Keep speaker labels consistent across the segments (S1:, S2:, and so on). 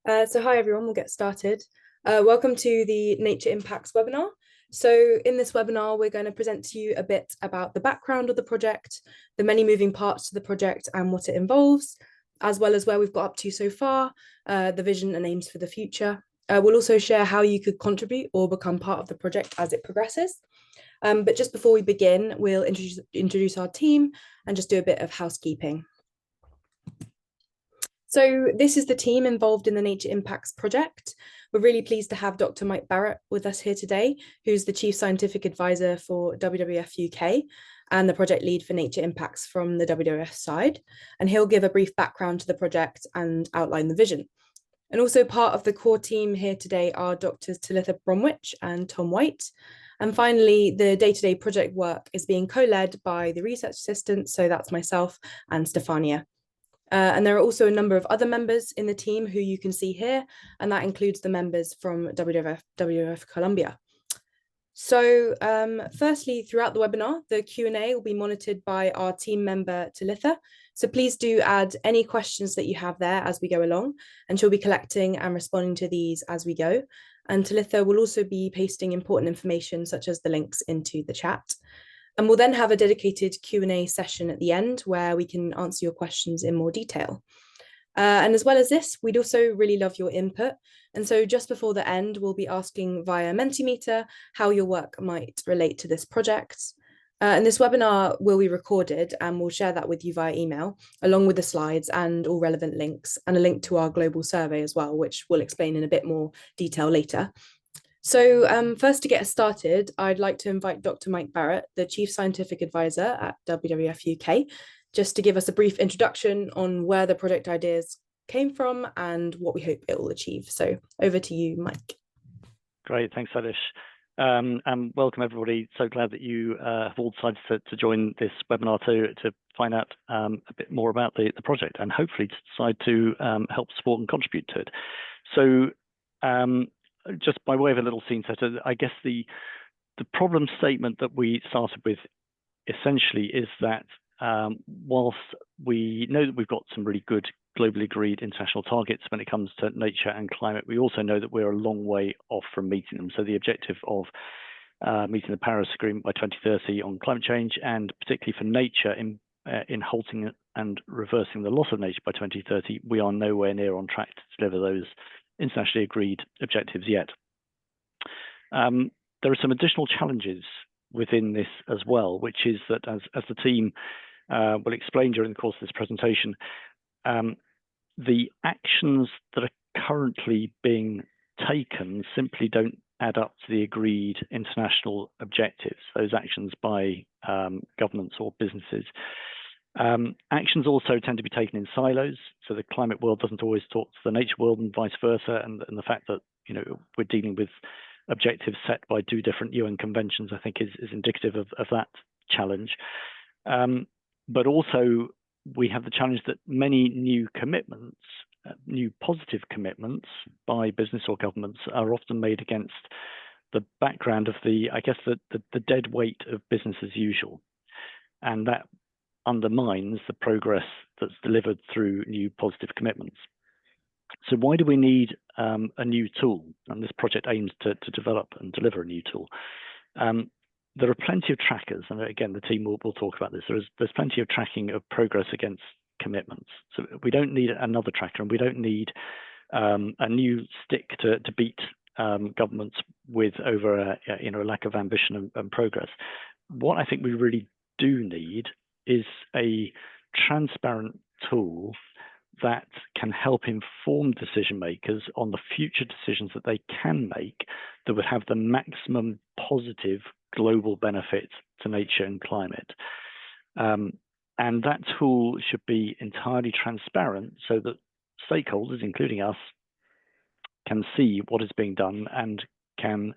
S1: So hi everyone, we'll get started. Welcome to the Nature Impacts webinar. So in this webinar, we're going to present to you a bit about the background of the project, the many moving parts to the project and what it involves, as well as where we've got up to so far, the vision and aims for the future. We'll also share how you could contribute or become part of the project as it progresses. But just before we begin, we'll introduce our team and just do a bit of housekeeping. So this is the team involved in the Nature Impacts project. We're really pleased to have Dr. Mike Barrett with us here today, who's the Chief Scientific Advisor for WWF UK and the project lead for Nature Impacts from the WWF side. And he'll give a brief background to the project and outline the vision. And also part of the core team here today are Drs. Talitha Bromwich and Tom White. And finally, the day-to-day project work is being co-led by the research assistants, so that's myself and Stefania. And there are also a number of other members in the team who you can see here, and that includes the members from WWF Columbia. So firstly, throughout the webinar, the Q&A will be monitored by our team member, Talitha. So please do add any questions that you have there as we go along, and she'll be collecting and responding to these as we go. And Talitha will also be pasting important information such as the links into the chat. And we'll then have a dedicated Q&A session at the end where we can answer your questions in more detail. And as well as this, we'd also really love your input. And so just before the end, we'll be asking via Mentimeter how your work might relate to this project. And this webinar will be recorded and we'll share that with you via email, along with the slides and all relevant links, and a link to our global survey as well, which we'll explain in a bit more detail later. So first, to get us started, I'd like to invite Dr. Mike Barrett, the Chief Scientific Advisor at WWF UK, just to give us a brief introduction on where the project ideas came from and what we hope it will achieve. So over to you, Mike.
S2: Great, thanks, Alish. And welcome everybody. So glad that you have all decided to join this webinar to find out a bit more about the project and hopefully to decide to help support and contribute to it. So just by way of a little scene setter, I guess the problem statement that we started with essentially is that whilst we know that we've got some really good globally agreed international targets when it comes to nature and climate, we also know that we're a long way off from meeting them. So the objective of meeting the Paris Agreement by 2030 on climate change, and particularly for nature in halting and reversing the loss of nature by 2030, we are nowhere near on track to deliver those internationally agreed objectives yet. There are some additional challenges within this as well, which is that as the team will explain during the course of this presentation, the actions that are currently being taken simply don't add up to the agreed international objectives, those actions by governments or businesses. Actions also tend to be taken in silos, so the climate world doesn't always talk to the nature world and vice versa, and the fact that we're dealing with objectives set by two different UN conventions, I think is indicative of that challenge. But also we have the challenge that many new commitments, new positive commitments by business or governments are often made against the background of the dead weight of business as usual, and that undermines the progress that's delivered through new positive commitments. So why do we need a new tool? And this project aims to develop and deliver a new tool. There are plenty of trackers, and again, the team will talk about this. There's plenty of tracking of progress against commitments. So we don't need another tracker, and we don't need a new stick to beat governments with over a lack of ambition and progress. What I think we really do need is a transparent tool that can help inform decision makers on the future decisions that they can make that would have the maximum positive global benefit to nature and climate. And that tool should be entirely transparent so that stakeholders, including us, can see what is being done and can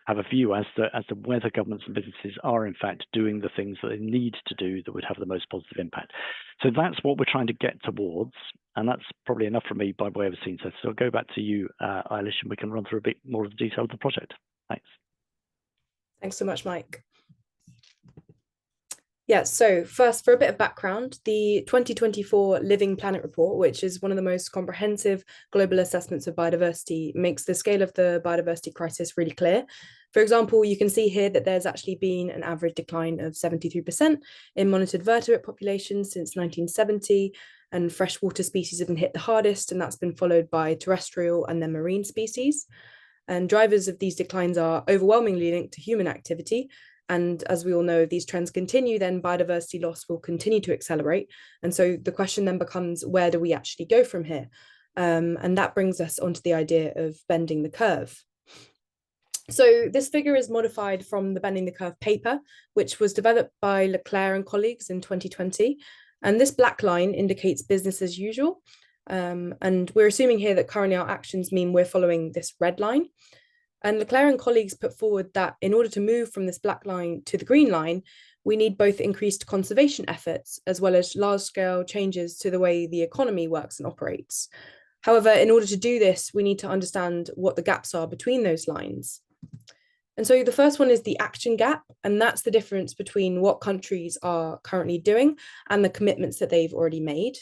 S2: have a view as to whether governments and businesses are in fact doing the things that they need to do that would have the most positive impact. So that's what we're trying to get towards, and that's probably enough for me by way of a scene set. So I'll go back to you, Eilish, and we can run through a bit more of the detail of the project. Thanks.
S1: Thanks so much, Mike. Yeah, so first, for a bit of background, the 2024 Living Planet Report, which is one of the most comprehensive global assessments of biodiversity, makes the scale of the biodiversity crisis really clear. For example, you can see here that there's actually been an average decline of 73% in monitored vertebrate populations since 1970, and freshwater species have been hit the hardest, and that's been followed by terrestrial and then marine species. And drivers of these declines are overwhelmingly linked to human activity. And as we all know, if these trends continue, then biodiversity loss will continue to accelerate. And so the question then becomes, where do we actually go from here? And that brings us onto the idea of bending the curve. So this figure is modified from the Bending the Curve paper, which was developed by Leclerc and colleagues in 2020. And this black line indicates business as usual. And we're assuming here that currently our actions mean we're following this red line. And Leclerc and colleagues put forward that in order to move from this black line to the green line, we need both increased conservation efforts as well as large-scale changes to the way the economy works and operates. However, in order to do this, we need to understand what the gaps are between those lines. And so the first one is the action gap, and that's the difference between what countries are currently doing and the commitments that they've already made.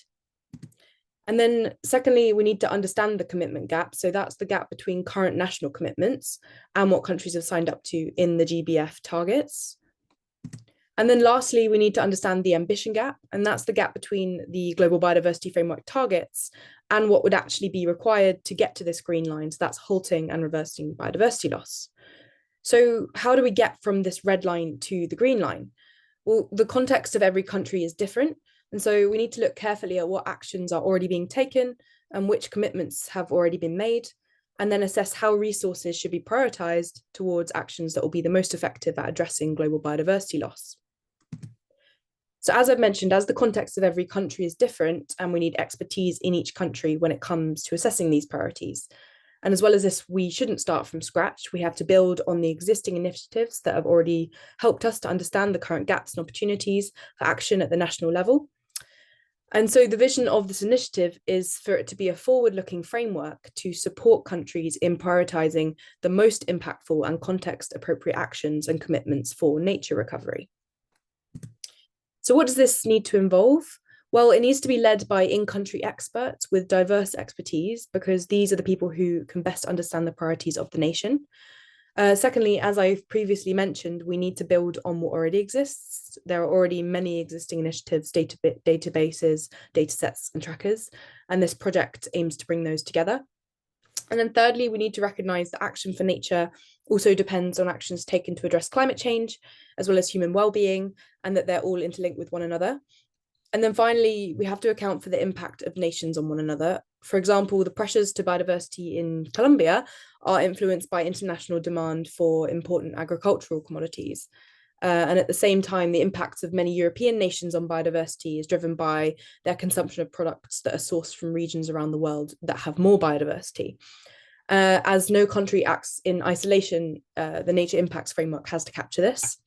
S1: And then secondly, we need to understand the commitment gap. So that's the gap between current national commitments and what countries have signed up to in the GBF targets. And then lastly, we need to understand the ambition gap, and that's the gap between the Global Biodiversity Framework targets and what would actually be required to get to this green line. So that's halting and reversing biodiversity loss. So how do we get from this red line to the green line? Well, the context of every country is different. And so we need to look carefully at what actions are already being taken and which commitments have already been made, and then assess how resources should be prioritized towards actions that will be the most effective at addressing global biodiversity loss. So as I've mentioned, as the context of every country is different, and we need expertise in each country when it comes to assessing these priorities. And as well as this, we shouldn't start from scratch. We have to build on the existing initiatives that have already helped us to understand the current gaps and opportunities for action at the national level. And so the vision of this initiative is for it to be a forward-looking framework to support countries in prioritizing the most impactful and context-appropriate actions and commitments for nature recovery. So what does this need to involve? Well, it needs to be led by in-country experts with diverse expertise, because these are the people who can best understand the priorities of the nation. Secondly, as I've previously mentioned, we need to build on what already exists. There are already many existing initiatives, databases, datasets, and trackers, and this project aims to bring those together. And then thirdly, we need to recognise that action for nature also depends on actions taken to address climate change, as well as human well-being, and that they're all interlinked with one another. And then finally, we have to account for the impact of nations on one another. For example, the pressures to biodiversity in Colombia are influenced by international demand for important agricultural commodities. And at the same time, the impacts of many European nations on biodiversity is driven by their consumption of products that are sourced from regions around the world that have more biodiversity. As no country acts in isolation, the Nature Impacts Framework has to capture this.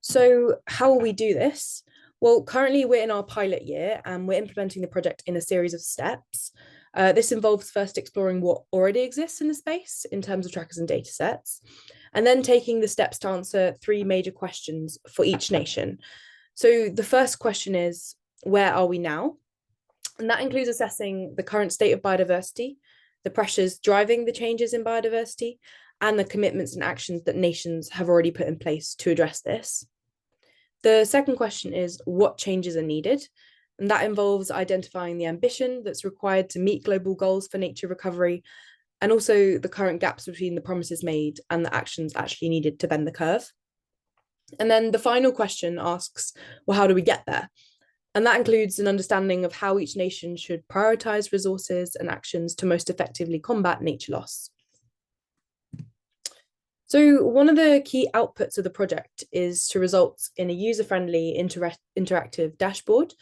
S1: So how will we do this? Well, currently we're in our pilot year and we're implementing the project in a series of steps. This involves first exploring what already exists in the space in terms of trackers and data sets, and then taking the steps to answer three major questions for each nation. So the first question is, where are we now? And that includes assessing the current state of biodiversity, the pressures driving the changes in biodiversity, and the commitments and actions that nations have already put in place to address this. The second question is, what changes are needed? And that involves identifying the ambition that's required to meet global goals for nature recovery, and also the current gaps between the promises made and the actions actually needed to bend the curve. And then the final question asks, well, how do we get there? And that includes an understanding of how each nation should prioritise resources and actions to most effectively combat nature loss. So one of the key outputs of the project is to result in a user-friendly interactive dashboard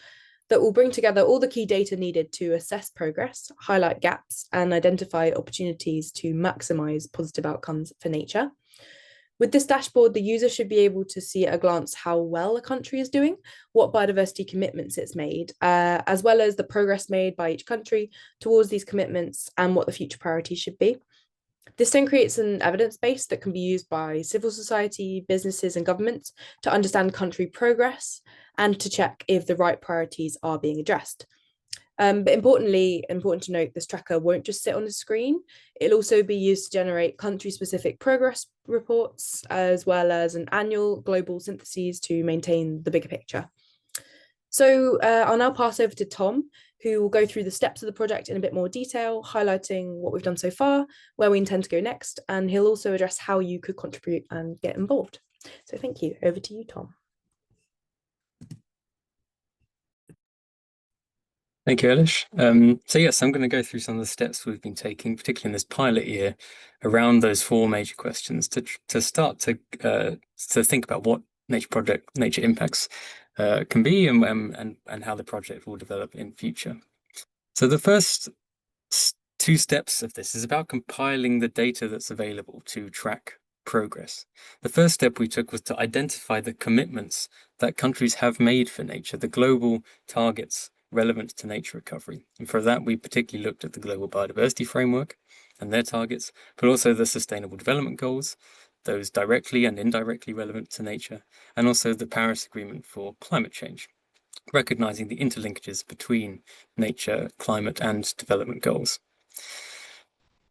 S1: that will bring together all the key data needed to assess progress, highlight gaps, and identify opportunities to maximise positive outcomes for nature. With this dashboard, the user should be able to see at a glance how well a country is doing, what biodiversity commitments it's made, as well as the progress made by each country towards these commitments and what the future priorities should be. This then creates an evidence base that can be used by civil society, businesses, and governments to understand country progress and to check if the right priorities are being addressed. But importantly, important to note, this tracker won't just sit on the screen. It'll also be used to generate country-specific progress reports, as well as an annual global syntheses to maintain the bigger picture. So I'll now pass over to Tom, who will go through the steps of the project in a bit more detail, highlighting what we've done so far, where we intend to go next, and he'll also address how you could contribute and get involved. So thank you. Over to you, Tom.
S3: Thank you, Elish. So yes, I'm going to go through some of the steps we've been taking, particularly in this pilot year, around those four major questions to start to think about what nature impacts can be and how the project will develop in future. So the first two steps of this is about compiling the data that's available to track progress. The first step we took was to identify the commitments that countries have made for nature, the global targets relevant to nature recovery. And for that, we particularly looked at the Global Biodiversity Framework and their targets, but also the Sustainable Development Goals, those directly and indirectly relevant to nature, and also the Paris Agreement for climate change, recognizing the interlinkages between nature, climate, and development goals.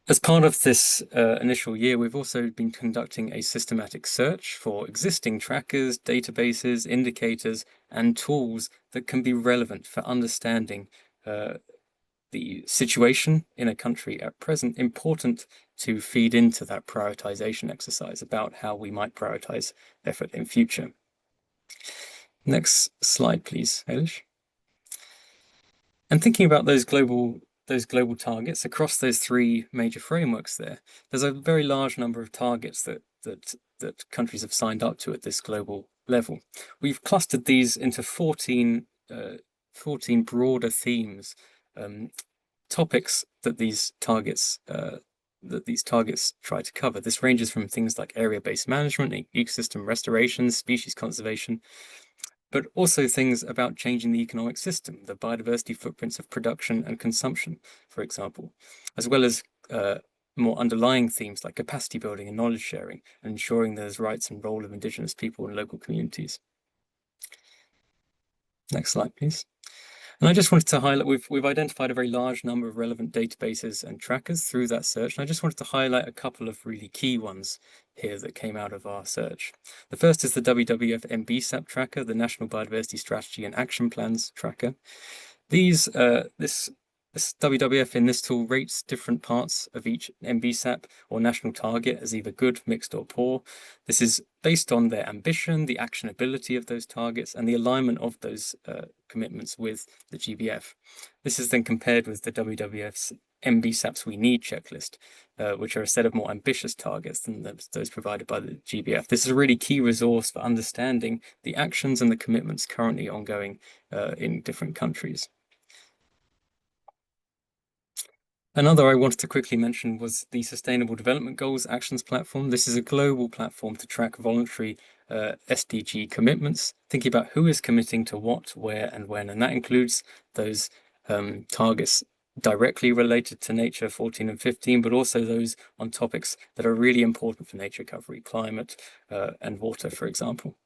S3: As part of this initial year, we've also been conducting a systematic search for existing trackers, databases, indicators, and tools that can be relevant for understanding the situation in a country at present, important to feed into that prioritization exercise about how we might prioritize effort in future. Next slide, please, Elish. And thinking about those global targets across those three major frameworks there's a very large number of targets that countries have signed up to at this global level. We've clustered these into 14 broader themes, topics that these targets try to cover. This ranges from things like area-based management, ecosystem restoration, species conservation, but also things about changing the economic system, the biodiversity footprints of production and consumption, for example, as well as more underlying themes like capacity building and knowledge sharing, and ensuring there's rights and role of Indigenous people and local communities. Next slide, please. And I just wanted to highlight, we've identified a very large number of relevant databases and trackers through that search, and I just wanted to highlight a couple of really key ones here that came out of our search. The first is the WWF MBSAP tracker, the National Biodiversity Strategy and Action Plans tracker. This WWF in this tool rates different parts of each MBSAP or national target as either good, mixed, or poor. This is based on their ambition, the actionability of those targets, and the alignment of those commitments with the GBF. This is then compared with the WWF's MBSAPs We Need checklist, which are a set of more ambitious targets than those provided by the GBF. This is a really key resource for understanding the actions and the commitments currently ongoing in different countries. Another I wanted to quickly mention was the Sustainable Development Goals Actions Platform. This is a global platform to track voluntary SDG commitments, thinking about who is committing to what, where, and when. And that includes those targets directly related to nature, 14 and 15, but also those on topics that are really important for nature recovery, climate and water, for example.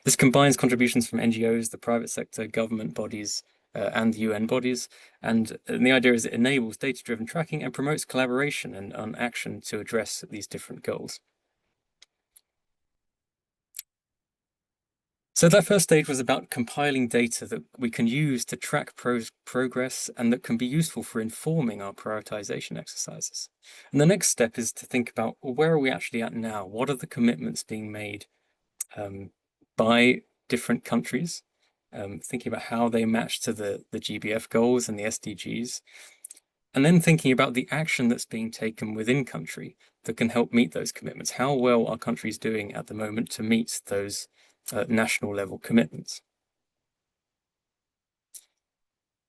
S3: This combines contributions from NGOs, the private sector, government bodies, and UN bodies. And the idea is it enables data-driven tracking and promotes collaboration and on action to address these different goals. So that first stage was about compiling data that we can use to track progress and that can be useful for informing our prioritization exercises. And the next step is to think about, well, where are we actually at now? What are the commitments being made by different countries? Thinking about how they match to the GBF goals and the SDGs, and then thinking about the action that's being taken within country that can help meet those commitments. How well are countries doing at the moment to meet those national level commitments?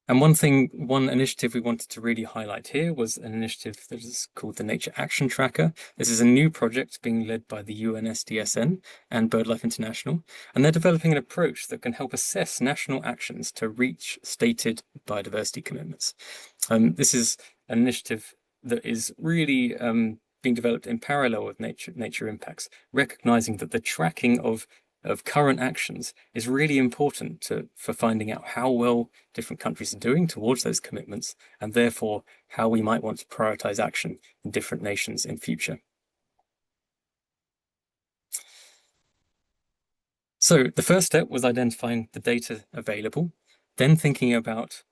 S3: And one initiative we wanted to really highlight here was an initiative that is called the Nature Action Tracker. This is a new project being led by the UNSDSN and BirdLife International, and they're developing an approach that can help assess national actions to reach stated biodiversity commitments. This is an initiative that is really being developed in parallel with nature impacts, recognizing that the tracking of current actions is really important for finding out how well different countries are doing towards those commitments, and therefore how we might want to prioritize action in different nations in future. So the first step was identifying the data available, then thinking about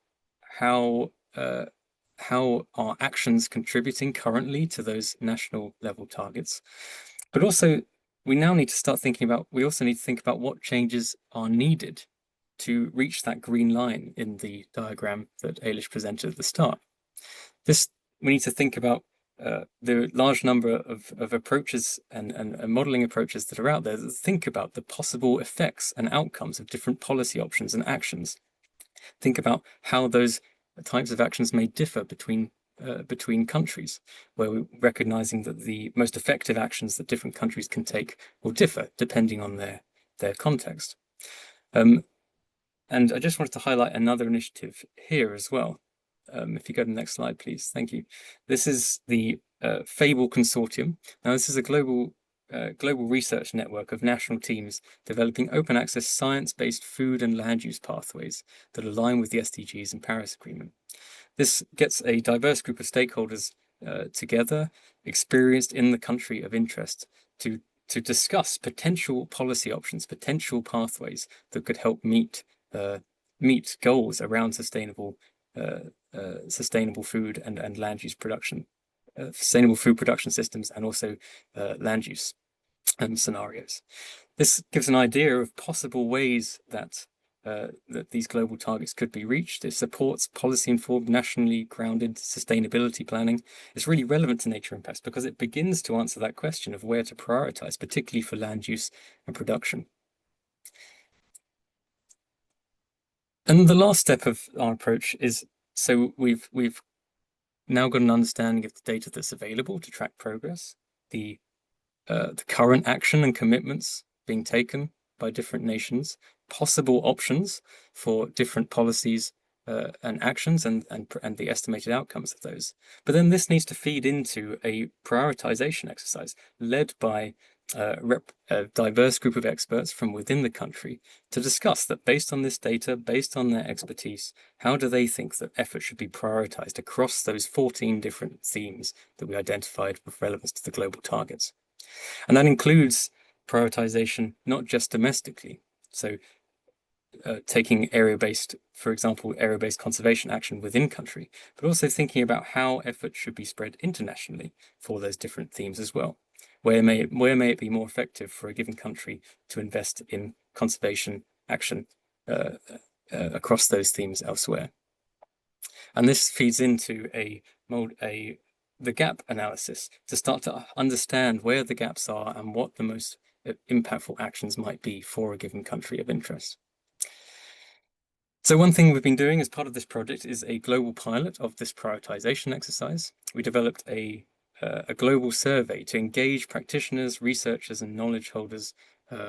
S3: how are actions contributing currently to those national level targets. But also, we now need to start thinking about, we also need to think about what changes are needed to reach that green line in the diagram that Ailish presented at the start. We need to think about the large number of approaches and modeling approaches that are out there that think about the possible effects and outcomes of different policy options and actions. Think about how those types of actions may differ between countries, where we're recognizing that the most effective actions that different countries can take will differ depending on their context. And I just wanted to highlight another initiative here as well. If you go to the next slide, please. Thank you. This is the FABLE Consortium. Now, this is a global research network of national teams developing open access science-based food and land use pathways that align with the SDGs and Paris Agreement. This gets a diverse group of stakeholders together, experienced in the country of interest, to discuss potential policy options, potential pathways that could help meet goals around sustainable food and land use production, sustainable food production systems, and also land use scenarios. This gives an idea of possible ways that these global targets could be reached. It supports policy-informed, nationally grounded sustainability planning. It's really relevant to nature impacts because it begins to answer that question of where to prioritize, particularly for land use and production. And the last step of our approach is, so we've now got an understanding of the data that's available to track progress, the current action and commitments being taken by different nations, possible options for different policies and actions, and the estimated outcomes of those. But then this needs to feed into a prioritization exercise led by a diverse group of experts from within the country to discuss that based on this data, based on their expertise, how do they think that effort should be prioritized across those 14 different themes that we identified with relevance to the global targets. And that includes prioritization not just domestically, so taking area-based, for example, area-based conservation action within country, but also thinking about how effort should be spread internationally for those different themes as well. Where may it be more effective for a given country to invest in conservation action across those themes elsewhere? And this feeds into the gap analysis to start to understand where the gaps are and what the most impactful actions might be for a given country of interest. So one thing we've been doing as part of this project is a global pilot of this prioritization exercise. We developed a global survey to engage practitioners, researchers, and knowledge holders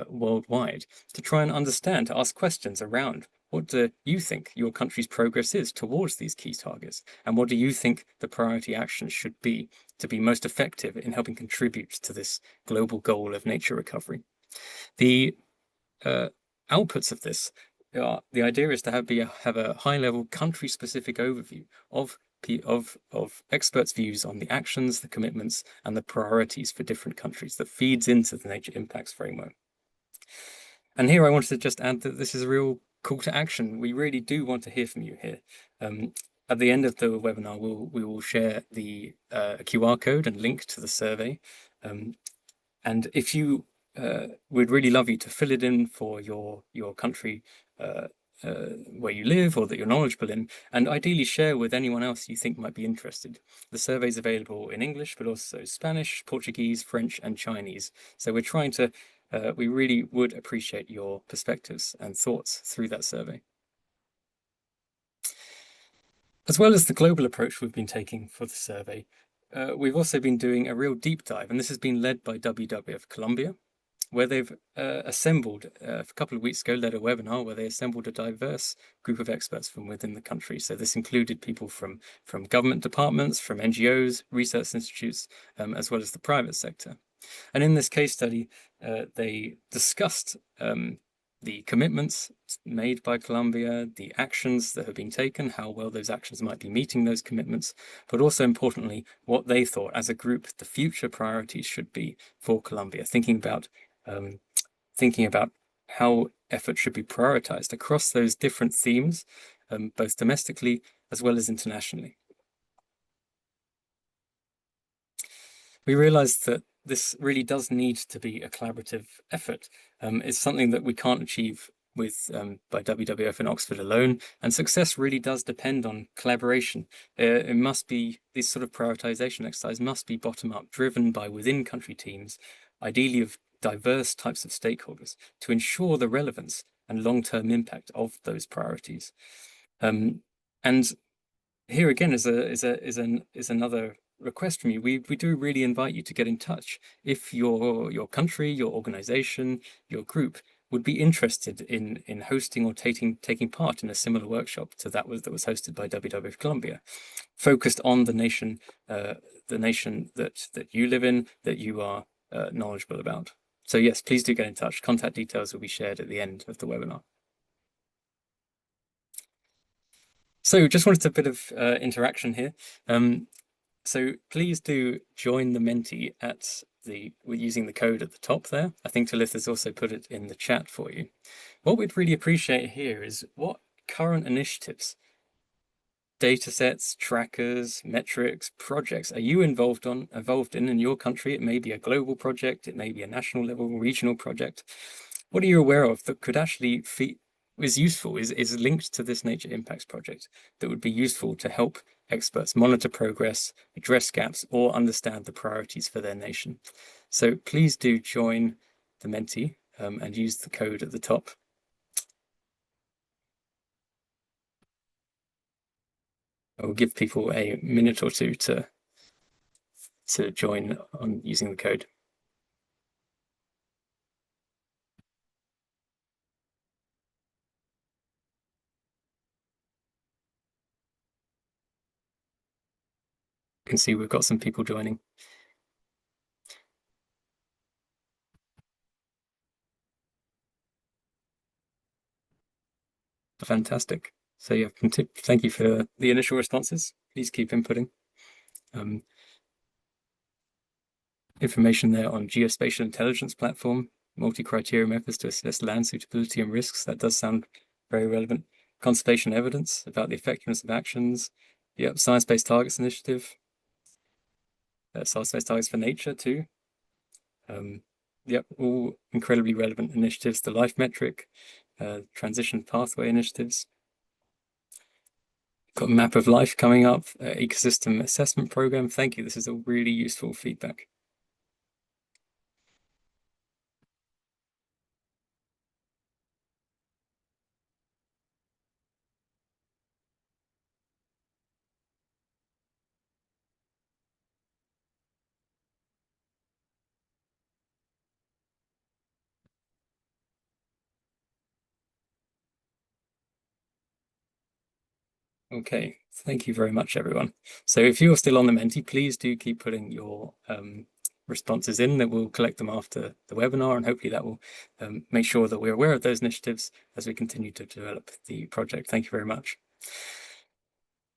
S3: worldwide to try and understand, to ask questions around what do you think your country's progress is towards these key targets? And what do you think the priority actions should be to be most effective in helping contribute to this global goal of nature recovery? The outputs of this, the idea is to have a high-level country-specific overview of experts' views on the actions, the commitments, and the priorities for different countries that feeds into the nature impacts framework. And here I wanted to just add that this is a real call to action. We really do want to hear from you here. At the end of the webinar, we will share the QR code and link to the survey. And if you we'd really love you to fill it in for your country where you live or that you're knowledgeable in, and ideally share with anyone else you think might be interested. The survey is available in English, but also Spanish, Portuguese, French, and Chinese. So we're trying to, we really would appreciate your perspectives and thoughts through that survey. As well as the global approach we've been taking for the survey, we've also been doing a real deep dive, and this has been led by WWF Colombia. where they've assembled, a couple of weeks ago, led a webinar where they assembled a diverse group of experts from within the country. So this included people from government departments, from NGOs, research institutes, as well as the private sector. And in this case study, they discussed the commitments made by Colombia, the actions that have been taken, how well those actions might be meeting those commitments, but also importantly, what they thought as a group the future priorities should be for Colombia, thinking about how effort should be prioritized across those different themes, both domestically as well as internationally. We realized that this really does need to be a collaborative effort. It's something that we can't achieve by WWF in Oxford alone, and success really does depend on collaboration. It must be, this sort of prioritization exercise must be bottom up, driven by within country teams, ideally of diverse types of stakeholders, to ensure the relevance and long-term impact of those priorities. And here again is another request from you. We do really invite you to get in touch if your country, your organization, your group would be interested in hosting or taking part in a similar workshop to that was hosted by WWF Colombia, focused on the nation that you live in, that you are knowledgeable about. So yes, please do get in touch. Contact details will be shared at the end of the webinar. So just wanted a bit of interaction here. So please do join the Menti using the code at the top there. I think Talith has also put it in the chat for you. What we'd really appreciate here is what current initiatives, data sets, trackers, metrics, projects are you involved in your country? It may be a global project, it may be a national level, regional project. What are you aware of that could actually is useful, is linked to this Nature Impacts project, that would be useful to help experts monitor progress, address gaps, or understand the priorities for their nation? So please do join the Menti and use the code at the top. I will give people a minute or two to join on using the code. You can see we've got some people joining. Fantastic. So yeah, thank you for the initial responses. Please keep inputting. Information there on geospatial intelligence platform, multi-criteria methods to assess land suitability and risks. That does sound very relevant. Conservation evidence about the effectiveness of actions. Yep, science-based targets initiative. Science-based targets for nature too. Yep, all incredibly relevant initiatives. The life metric, transition pathway initiatives. Got a map of life coming up, ecosystem assessment program. Thank you. This is a really useful feedback. Okay, thank you very much, everyone. So if you're still on the Menti, please do keep putting your responses in. That we'll collect them after the webinar, and hopefully that will make sure that we're aware of those initiatives as we continue to develop the project. Thank you very much.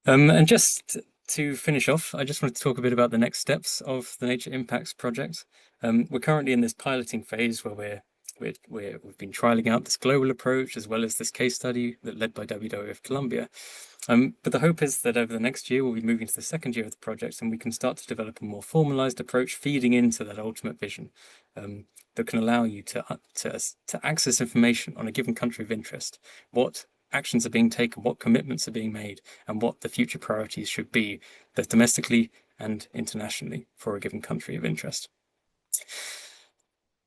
S3: And just to finish off, I just wanted to talk a bit about the next steps of the Nature Impacts project. We're currently in this piloting phase where we've been trialing out this global approach as well as this case study that led by WWF Colombia. But the hope is that over the next year, we'll be moving to the second year of the project, and we can start to develop a more formalized approach feeding into that ultimate vision that can allow you to access information on a given country of interest, what actions are being taken, what commitments are being made, and what the future priorities should be, both domestically and internationally for a given country of interest.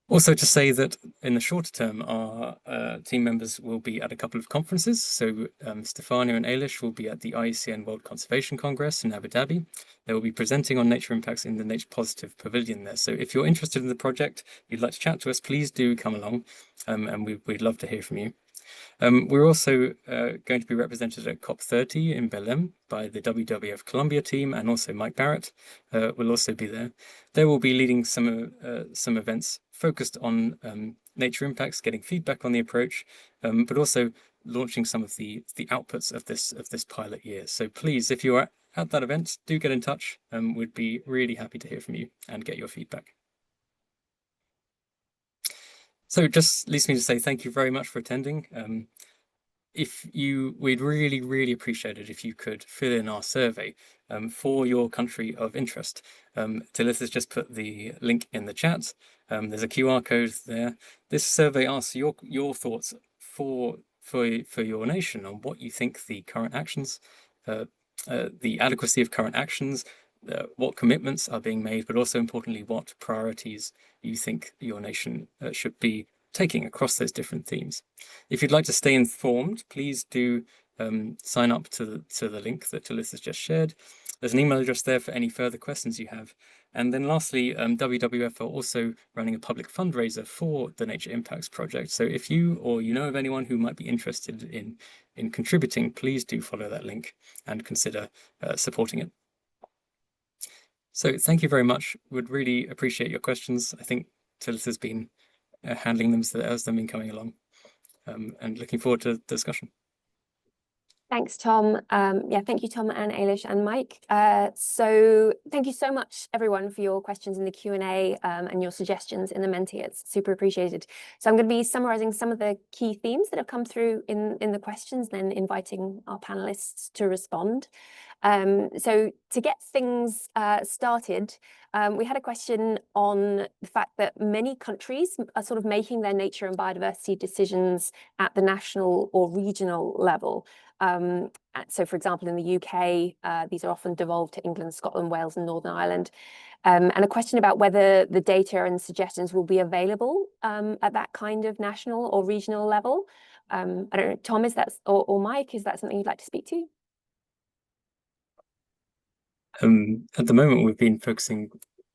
S3: Also to say that in the shorter term, our team members will be at a couple of conferences. So Stefania and Ailish will be at the IUCN World Conservation Congress in Abu Dhabi. They will be presenting on nature impacts in the Nature Positive Pavilion there. So if you're interested in the project, you'd like to chat to us, please do come along, and we'd love to hear from you. We're also going to be represented at COP30 in Belém by the WWF Colombia team, and also Mike Barrett will also be there. They will be leading some events focused on nature impacts, getting feedback on the approach, but also launching some of the outputs of this pilot year. So please, if you are at that event, do get in touch. We'd be really happy to hear from you and get your feedback. So it just leaves me to say thank you very much for attending. We'd really appreciate it if you could fill in our survey for your country of interest. Tilith has just put the link in the chat. There's a QR code there. This survey asks your thoughts for your nation on what you think the current actions, the adequacy of current actions, what commitments are being made, but also importantly, what priorities you think your nation should be taking across those different themes. If you'd like to stay informed, please do sign up to the link that Tilith has just shared. There's an email address there for any further questions you have. And then lastly, WWF are also running a public fundraiser for the Nature Impacts Project. So if you or you know of anyone who might be interested in contributing, please do follow that link and consider supporting it. So thank you very much. Would really appreciate your questions. I think Tilith has been handling them as they've been coming along, and looking forward to the discussion.
S4: Thanks, Tom. Yeah, thank you, Tom and Ailish and Mike. So thank you so much, everyone, for your questions in the Q&A and your suggestions in the Menti. It's super appreciated. So I'm going to be summarising some of the key themes that have come through in the questions, then inviting our panellists to respond. So to get things started, we had a question on the fact that many countries are sort of making their nature and biodiversity decisions at the national or regional level. So, for example, in the UK, these are often devolved to England, Scotland, Wales, and Northern Ireland. And a question about whether the data and suggestions will be available at that kind of national or regional level. I don't know, Tom, is that, or Mike, is that something you'd like to speak to?
S3: At the moment, we've been focusing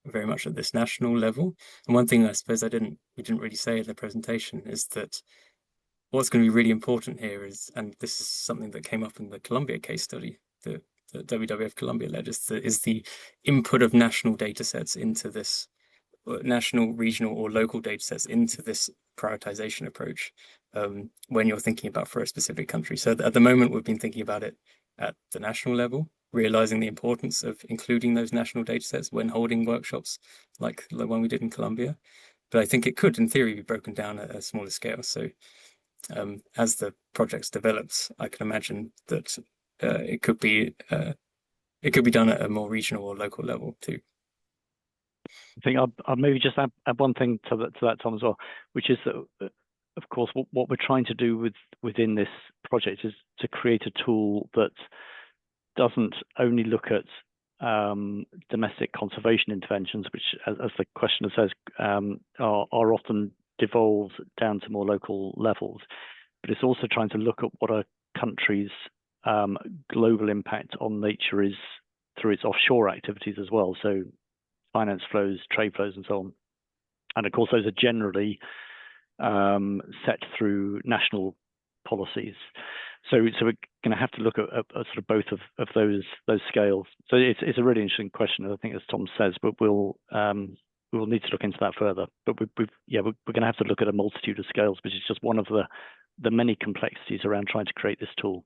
S3: very much at this national level. And one thing I suppose we didn't really say in the presentation is that what's going to be really important here is, and this is something that came up in the Colombia case study that WWF Colombia led, is the input of national data sets into this, national, regional, or local data sets into this prioritization approach when you're thinking about for a specific country. So at the moment, we've been thinking about it at the national level, realizing the importance of including those national data sets when holding workshops like the one we did in Colombia. But I think it could, in theory, be broken down at a smaller scale. So as the projects develops, I can imagine that it could be done at a more regional or local level too.
S2: I think I'll maybe just add one thing to that, Tom, as well, which is that, of course, what we're trying to do within this project is to create a tool that doesn't only look at domestic conservation interventions, which, as the questioner says, are often devolved down to more local levels, but it's also trying to look at what a country's global impact on nature is through its offshore activities as well. So finance flows, trade flows, and so on. And of course, those are generally set through national policies. So we're going to have to look at sort of both of those scales. So it's a really interesting question, I think, as Tom says, but we will need to look into that further. But we're going to have to look at a multitude of scales, which is just one of the many complexities around trying to create this tool.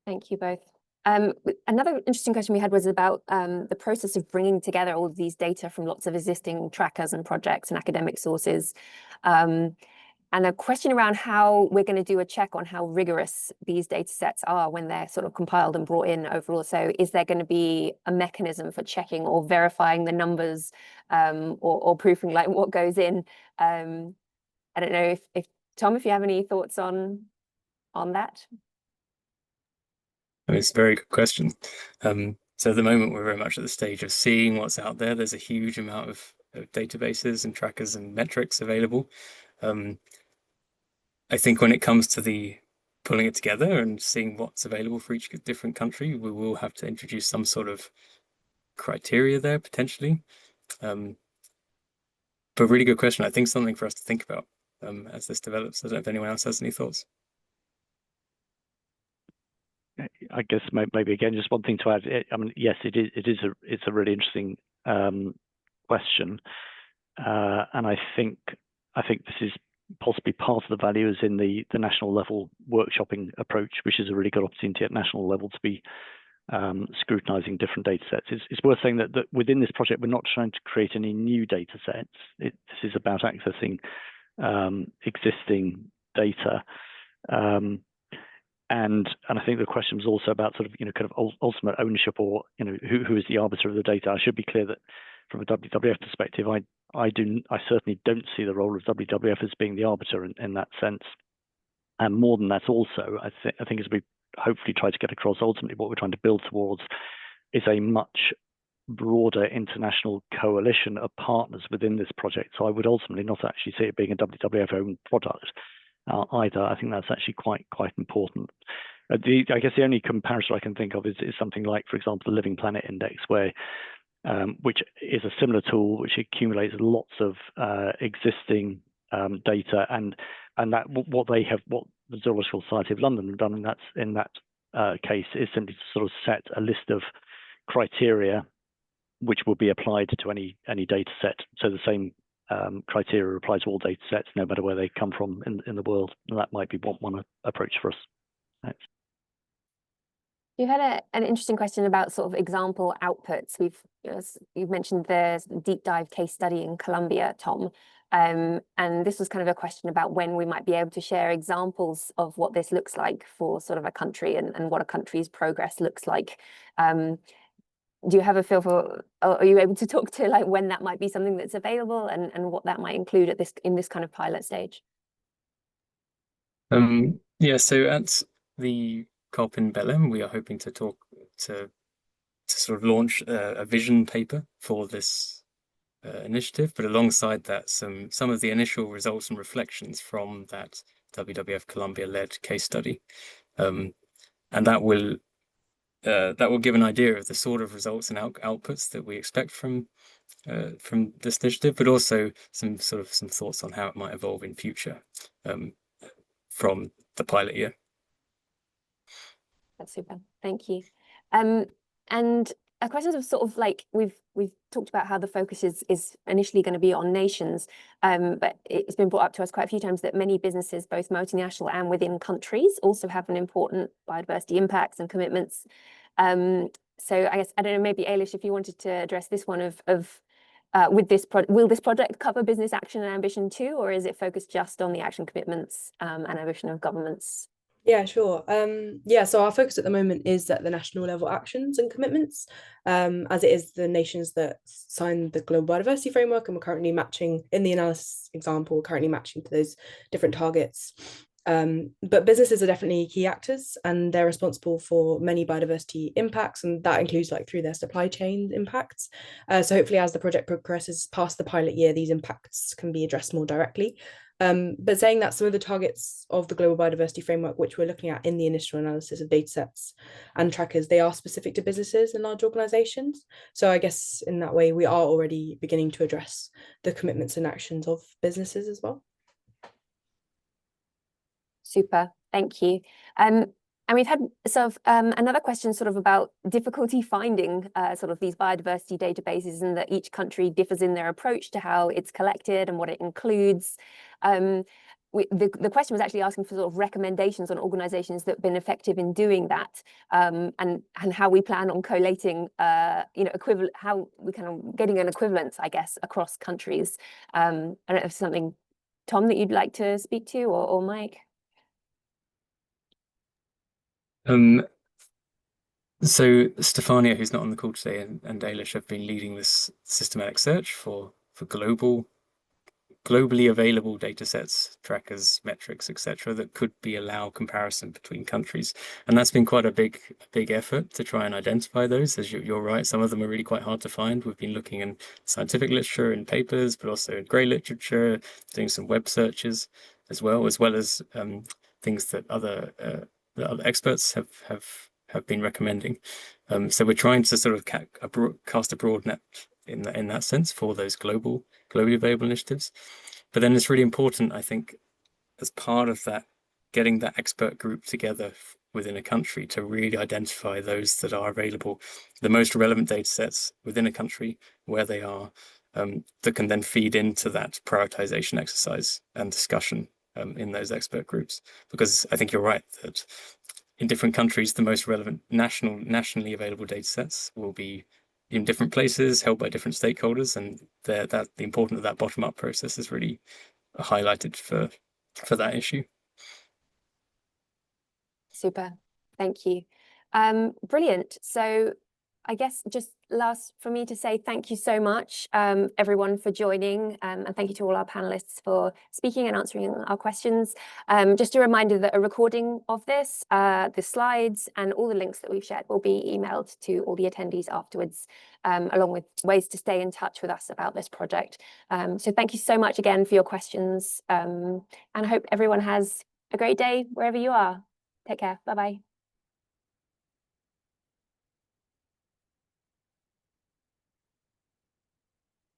S4: Thank you both. Another interesting question we had was about the process of bringing together all of these data from lots of existing trackers and projects and academic sources. And a question around how we're going to do a check on how rigorous these data sets are when they're sort of compiled and brought in overall. So is there going to be a mechanism for checking or verifying the numbers or proofing like what goes in? I don't know if Tom, if you have any thoughts on that?
S3: It's a very good question. So at the moment, we're very much at the stage of seeing what's out there. There's a huge amount databases and trackers and metrics available. I think when it comes to the pulling it together and seeing what's available for each different country, we will have to introduce some sort of criteria there potentially. But really good question. I think something for us to think about as this develops. I don't know if anyone else has any thoughts.
S2: I guess maybe again, just one thing to add. I mean, yes, it's a really interesting question, and I think this is possibly part of the value is in the national level workshopping approach, which is a really good opportunity at national level to be scrutinizing different data sets. It's worth saying that within this project, we're not trying to create any new data sets. This is about accessing existing data. And I think the question was also about sort of, kind of ultimate ownership, or, who is the arbiter of the data. I should be clear that from a WWF perspective, I certainly don't see the role of WWF as being the arbiter in that sense. And more than that, also, I think as we hopefully try to get across, ultimately what we're trying to build towards is a much broader international coalition of partners within this project. So I would ultimately not actually see it being a WWF-owned product either. I think that's actually quite important. I guess the only comparison I can think of is something like, for example, the Living Planet Index, where which is a similar tool which accumulates lots of existing data, and that what the Zoological Society of London have done in that case is simply to sort of set a list of criteria which will be applied to any data set. So the same criteria applies to all data sets, no matter where they come from in the world. And that might be one approach for us. Thanks.
S4: You had an interesting question about sort of example outputs. You've mentioned the deep dive case study in Colombia, Tom. And this was kind of a question about when we might be able to share examples of what this looks like for sort of a country and what a country's progress looks like. Do you have a feel for, are you able to talk to like when that might be something that's available and what that might include in this kind of pilot stage?
S3: Yeah, so at the COP in Belém, we are hoping to talk to sort of launch a vision paper for this initiative, but alongside that, some of the initial results and reflections from that WWF Colombia-led case study, and that will give an idea of the sort of results and outputs that we expect from this initiative, but also some thoughts on how it might evolve in future from the pilot year.
S4: That's super. Thank you. And questions of sort of like we've talked about how the focus is initially going to be on nations, but it's been brought up to us quite a few times that many businesses, both multinational and within countries, also have an important biodiversity impacts and commitments. So I guess, I don't know, maybe Ailish, if you wanted to address this one will this project cover business action and ambition too, or is it focused just on the action commitments and ambition of governments?
S1: Yeah, sure. So our focus at the moment is at the national level actions and commitments, as it is the nations that signed the Global Biodiversity Framework, and we're currently matching, in the analysis example, we're currently matching to those different targets. But businesses are definitely key actors, and they're responsible for many biodiversity impacts, and that includes like through their supply chain impacts. So hopefully as the project progresses past the pilot year, these impacts can be addressed more directly. But saying that, some of the targets of the Global Biodiversity Framework, which we're looking at in the initial analysis of datasets and trackers, they are specific to businesses and large organizations. So I guess in that way, we are already beginning to address the commitments and actions of businesses as well.
S4: Super, thank you. And we've had sort of another question sort of about difficulty finding sort of these biodiversity databases, and that each country differs in their approach to how it's collected and what it includes. The question was actually asking for sort of recommendations on organizations that have been effective in doing that, and how we plan on collating, equivalent, how we kind of getting an equivalence, I guess, across countries. I don't know if something, Tom, that you'd like to speak to, or Mike?
S3: So Stefania, who's not on the call today, and Ailish have been leading this systematic search for global globally available data sets, trackers, metrics, etc., that could allow comparison between countries. And that's been quite a big effort to try and identify those. As you're right, some of them are really quite hard to find. We've been looking in scientific literature and papers, but also in grey literature, doing some web searches as well as things that other experts have been recommending. So we're trying to sort of cast a broad net in that sense for those globally available initiatives. But then it's really important, I think, as part of that, getting that expert group together within a country to really identify those that are available, the most relevant data sets within a country, where they are, that can then feed into that prioritization exercise and discussion in those expert groups. Because I think you're right that in different countries, the most relevant nationally available data sets will be in different places, held by different stakeholders, and the importance of that bottom-up process is really highlighted for that issue.
S4: Super, thank you. Brilliant. So I guess just last for me to say thank you so much, everyone, for joining, and thank you to all our panelists for speaking and answering our questions. Just a reminder that a recording of this, the slides and all the links that we've shared will be emailed to all the attendees afterwards, along with ways to stay in touch with us about this project. So thank you so much again for your questions, and I hope everyone has a great day wherever you are. Take care. Bye-bye.